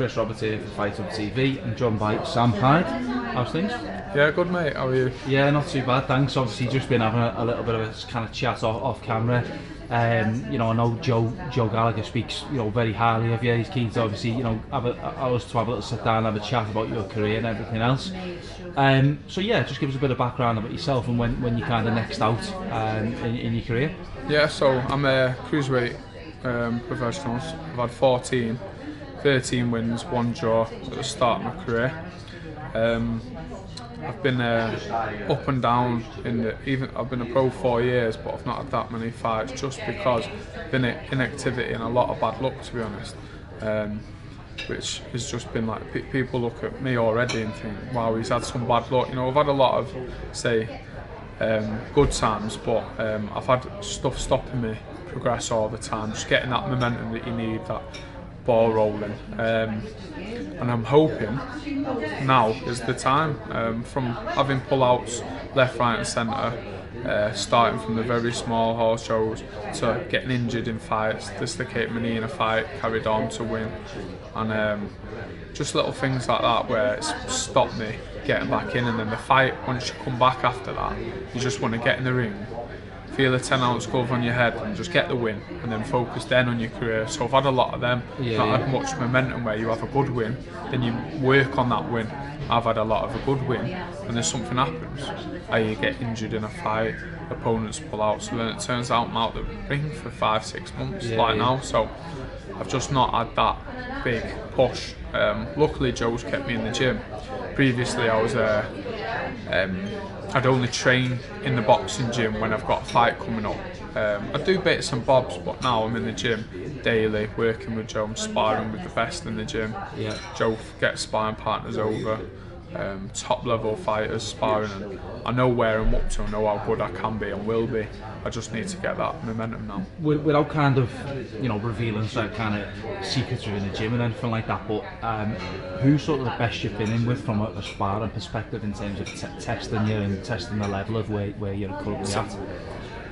Chris Roberts here for Fight Up TV. I'm joined by Sam Hyde. How's things? Yeah, good mate, how are you? Yeah, not too bad, thanks. Obviously just been having a little bit of a kind of chat off camera. You know, I know Joe Gallagher speaks, you know, very highly of you. He's keen to obviously, you know, have a little sit down and have a chat about your career and everything else. So yeah, just give us a bit of background about yourself and when you kind of next out in your career. Yeah, so I'm a cruiserweight professional. I've had 13 wins, 1 draw at the start of my career. I've been up and down I've been a pro 4 years, but I've not had that many fights just because I've been inactivity and a lot of bad luck, to be honest. Which has just been like, people look at me already and think, wow, he's had some bad luck. You know, I've had a lot of, say, good times, but I've had stuff stopping me progress all the time, just getting that momentum that you need, that ball rolling, and I'm hoping now is the time, from having pull-outs left, right and centre, starting from the very small horse shows to getting injured in fights, dislocating my knee in a fight, carried on to win, and just little things like that where it's stopped me getting back in. And then the fight, once you come back after that, you just want to get in the ring, feel a 10-ounce glove on your head and just get the win, and then focus then on your career. So I've had a lot of them, not had much momentum where you have a good win, then you work on that win. I've had a lot of a good win, and then something happens, you get injured in a fight, opponents pull out, so then it turns out I'm out the ring for 5-6 months now. So I've just not had that big push. Luckily Joe's kept me in the gym. Previously I was I'd only train in the boxing gym when I've got a fight coming up. I do bits and bobs, but now I'm in the gym daily, working with Joe. I'm sparring with the best in the gym. Yeah. Joe gets sparring partners over, top level fighters sparring, and I know where I'm up to, I know how good I can be and will be. I just need to get that momentum now. Without kind of, you know, revealing some kind of secrets within the gym and anything like that, but who's sort of the best you've been in with from a sparring perspective in terms of testing you and testing the level of where you're currently at?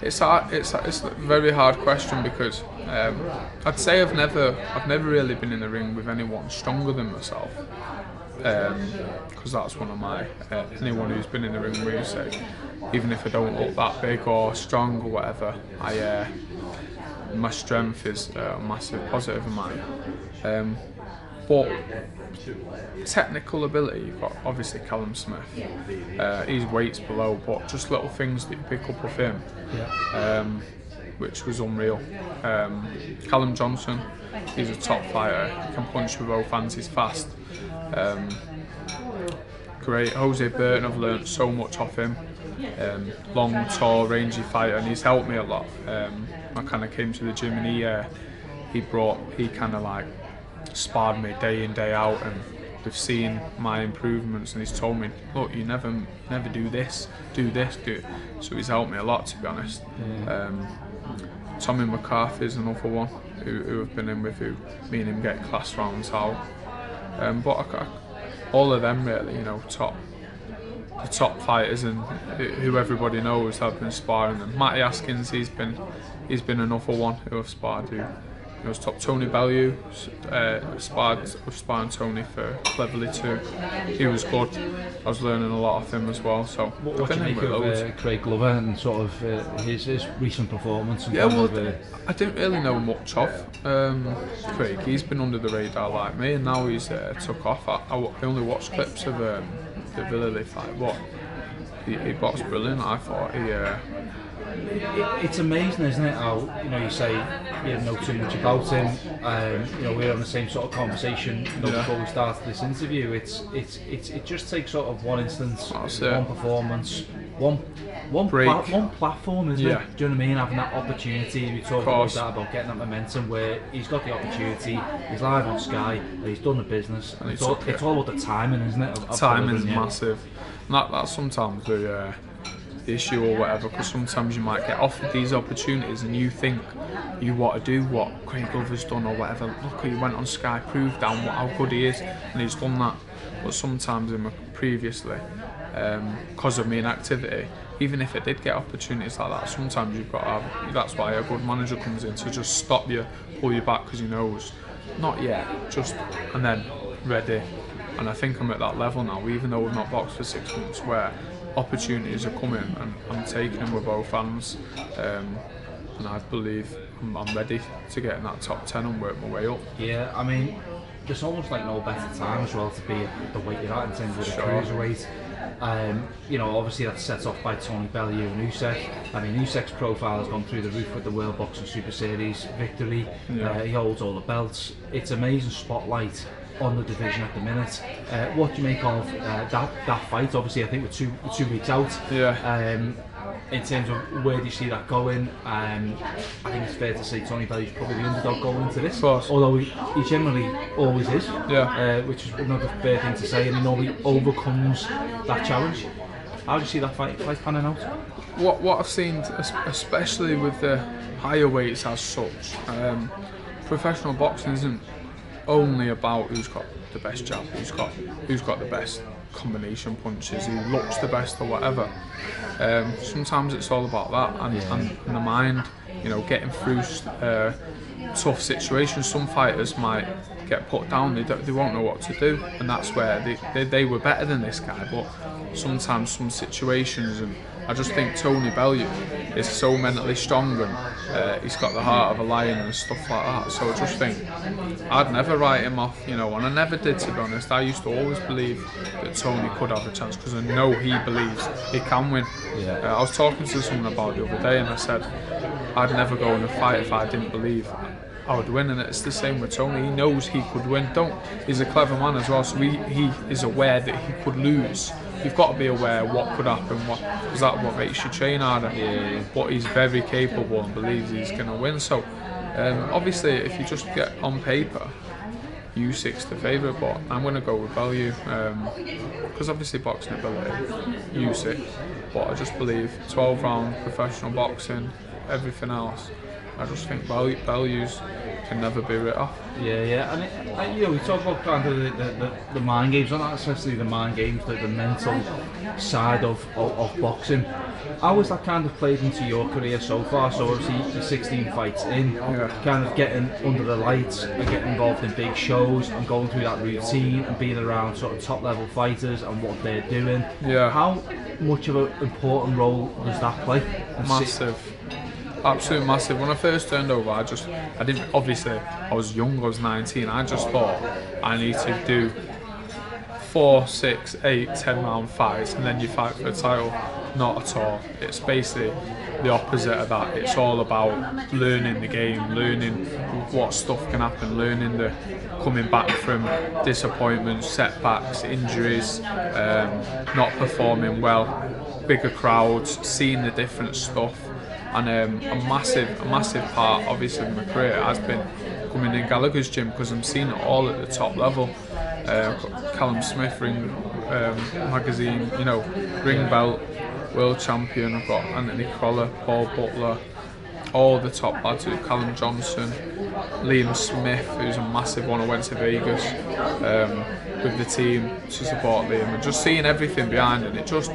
It's a very hard question because I'd say I've never really been in the ring with anyone stronger than myself, because that's one of my anyone who's been in the ring with, say, even if I don't look that big or strong or whatever, my strength is a massive positive of mine. But technical ability, you've got obviously Callum Smith. He's weights below, but just little things that you pick up with him, which was unreal. Callum Johnson, he's a top fighter. He can punch with both hands. He's fast. Great. Jose Burton, I've learnt so much off him. Long, tall, rangy fighter, and he's helped me a lot. I kind of came to the gym and he kind of like sparred me day in, day out, and they've seen my improvements, and he's told me, look, you never do this, do it. So he's helped me a lot, to be honest. Tommy McCarthy is another one who I've been in with, who me and him get class rounds out. But all of them really, you know, the top fighters and who everybody knows have been sparring them. Matty Askins, he's been another one who I've sparred, who was top. Tony Bellew, sparring Tony for Cleverly too. He was good. I was learning a lot of him as well. So what do you make of Craig Glover and sort of his recent performance? And I didn't really know much of Craig. He's been under the radar like me, and now he's took off. I only watched clips of the Villali fight. What he boxed brilliant. I thought it's amazing, isn't it, how, you know, you say you don't know too much about him. You know, we're on the same sort of conversation before we started this interview. It just takes sort of one instance, one performance, one platform, isn't it? Do you know what I mean? Having that opportunity, we talked about that, about getting that momentum where he's got the opportunity, he's live on Sky, he's done the business, and it's all about the timing, isn't it? Timing's massive. And that's sometimes the issue or whatever, because sometimes you might get offered these opportunities and you think you want to do what Craig Glover's done or whatever. Look, he went on Sky, proved down how good he is, and he's done that. But sometimes previously, because of my inactivity, even if it did get opportunities like that, sometimes you've got to have, that's why a good manager comes in to just stop you, pull you back, because he knows not yet, just and then ready. And I think I'm at that level now, even though we've not boxed for 6 months, where opportunities are coming and I'm taking them with both hands. And I believe I'm ready to get in that top 10 and work my way up. Yeah, I mean, there's almost like no better time as well to be at the weight you're at in terms of the cruiserweight. You know, obviously that's set off by Tony Bellew and Usyk. I mean, Usyk's profile has gone through the roof with the World Boxing Super Series victory. He holds all the belts. It's amazing spotlight on the division at the minute. What do you make of that fight? Obviously, I think we're two weeks out. In terms of where do you see that going? I think it's fair to say Tony Bellew's probably the underdog going into this. Of course. Although he generally always is. Which is another fair thing to say, and he normally overcomes that challenge. How do you see that fight panning out? What I've seen, especially with the higher weights as such, professional boxing isn't only about who's got the best jab, who's got the best combination punches, who looks the best or whatever. Sometimes it's all about that and the mind, you know, getting through tough situations. Some fighters might get put down, they won't know what to do, and that's where they were better than this guy. But sometimes some situations, and I just think Tony Bellew is so mentally strong, and he's got the heart of a lion and stuff like that. So I just think I'd never write him off, you know, and I never did, to be honest. I used to always believe that Tony could have a chance because I know he believes he can win. I was talking to someone about it the other day, and I said I'd never go in a fight if I didn't believe I would win, and it's the same with Tony. He knows he could win. He's a clever man as well, so he is aware that he could lose. You've got to be aware what could happen, because that's what makes you train harder. But he's very capable and believes he's going to win. So obviously, if you just get on paper, Usyk's the favourite, but I'm going to go with Bellew because obviously boxing ability, Usyk. But I just believe 12-round professional boxing, everything else, I just think Bellew's can never be written off. And you know, we talk about kind of the mind games, not necessarily the mind games, the mental side of boxing. How has that kind of played into your career so far? So obviously you're 16 fights in, kind of getting under the lights and getting involved in big shows and going through that routine and being around sort of top level fighters and what they're doing. How much of an important role does that play? Massive. Absolutely massive. When I first turned over, I didn't, obviously I was young, I was 19, I just thought I need to do 4, 6, 8, 10 round fights and then you fight for a title. Not at all. It's basically the opposite of that. It's all about learning the game, learning what stuff can happen, learning the coming back from disappointments, setbacks, injuries, not performing well, bigger crowds, seeing the different stuff. And a massive part, obviously, of my career has been coming in Gallagher's gym because I'm seeing it all at the top level. Callum Smith, Ring Magazine, you know, ring belt, world champion. I've got Anthony Crolla, Paul Butler, all the top lads, Callum Johnson, Liam Smith, who's a massive one. I went to Vegas with the team to support Liam, and just seeing everything behind it, it just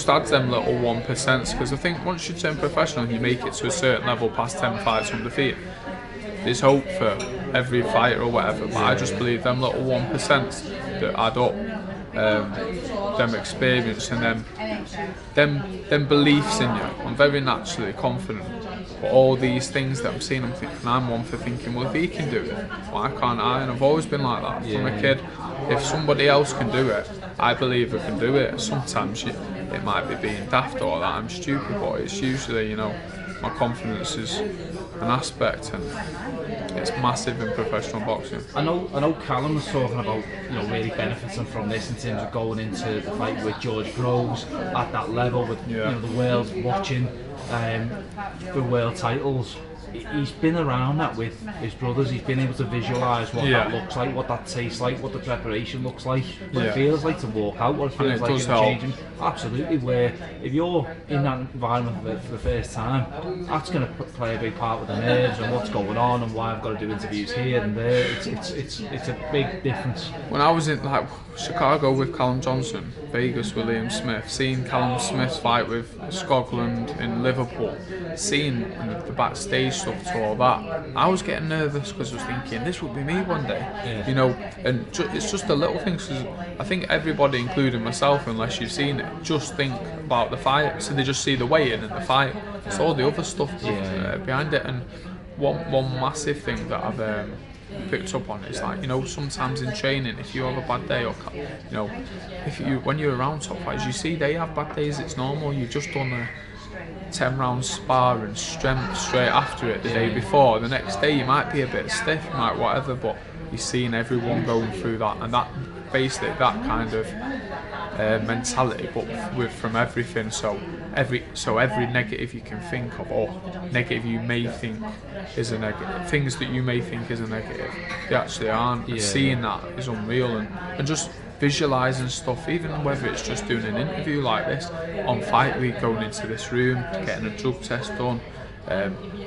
adds them little 1%, because I think once you turn professional and you make it to a certain level past 10 fights undefeated, there's hope for every fighter or whatever, but I just believe them little 1% that add up, them experience and them beliefs in you. I'm very naturally confident, but all these things that I'm seeing, I'm thinking, I'm one for thinking, well, if he can do it, why can't I? And I've always been like that from a kid. If somebody else can do it, I believe I can do it. Sometimes it might be being daft or that I'm stupid, but it's usually, you know, my confidence is an aspect, and it's massive in professional boxing. I know Callum was talking about, you know, really benefiting from this in terms of going into the fight with George Groves at that level, with you know, the world watching the world titles. He's been around that with his brothers. He's been able to visualise what that looks like, what that tastes like, what the preparation looks like, what it feels like to walk out, what it feels like to change him. Absolutely, where if you're in that environment for the first time, that's going to play a big part with the nerves and what's going on and why I've got to do interviews here and there. It's a big difference. When I was in like Chicago with Callum Johnson, Vegas with Liam Smith, seeing Callum Smith's fight with Scotland in Liverpool, seeing the backstage stuff to all that, I was getting nervous because I was thinking this would be me one day, you know. And it's just the little things. Cause I think everybody, including myself, unless you've seen it, just think about the fight. So they just see the weigh-in and the fight. It's all the other stuff behind it. And one massive thing that I've picked up on is, like, you know, sometimes in training, if you have a bad day, or you know, when you're around top fighters, you see they have bad days. It's normal. You've just done a 10-round spar and strength straight after it the day before. The next day you might be a bit stiff, you might whatever, but you're seeing everyone going through that, and that basically that kind of mentality, but from everything. So every negative you can think of, or negative you may think is a negative, things that you may think is a negative, they actually aren't. And seeing that is unreal, and just visualising stuff, even whether it's just doing an interview like this on fight week, going into this room, getting a drug test done,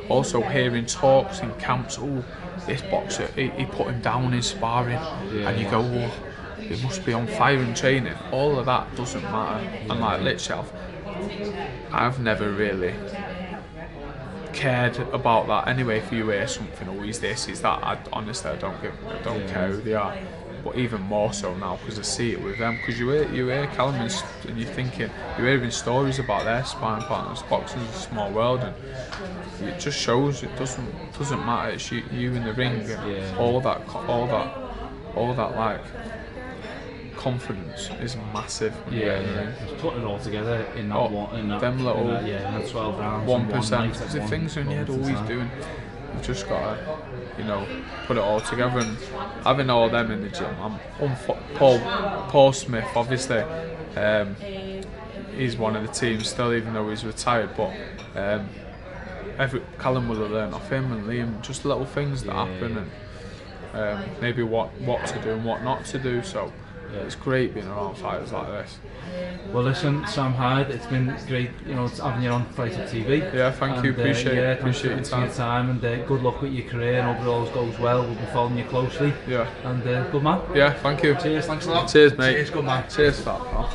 also hearing talks in camps, oh, this boxer, he put him down in sparring, and you go, oh, it must be on fire in training. All of that doesn't matter. And like literally, I've never really cared about that anyway. If you hear something, oh, he's this, he's that, I don't care who they are. But even more so now, because I see it with them. Because you hear Callum and you're thinking, you're hearing stories about their sparring partners. Boxing is a small world, and it just shows it doesn't matter. It's you in the ring, and all that like confidence is massive. Just putting it all together in that them little 12 rounds. 1%. The things in your head always doing. You've just got to, you know, put it all together. And having all them in the gym, Paul Smith, obviously, he's one of the team still, even though he's retired. But Callum will have learned off him, and Liam, just little things that happen, and maybe what to do and what not to do. So it's great being around fighters like this. Well, listen, Sam Hyde, it's been great, you know, having you on Fight Up TV. Yeah, thank you, appreciate your time, and good luck with your career, and hope it all goes well. We'll be following you closely. Yeah. And good man. Yeah, thank you. Cheers, thanks a lot. Cheers, mate. Cheers, good man. Cheers for that, pal.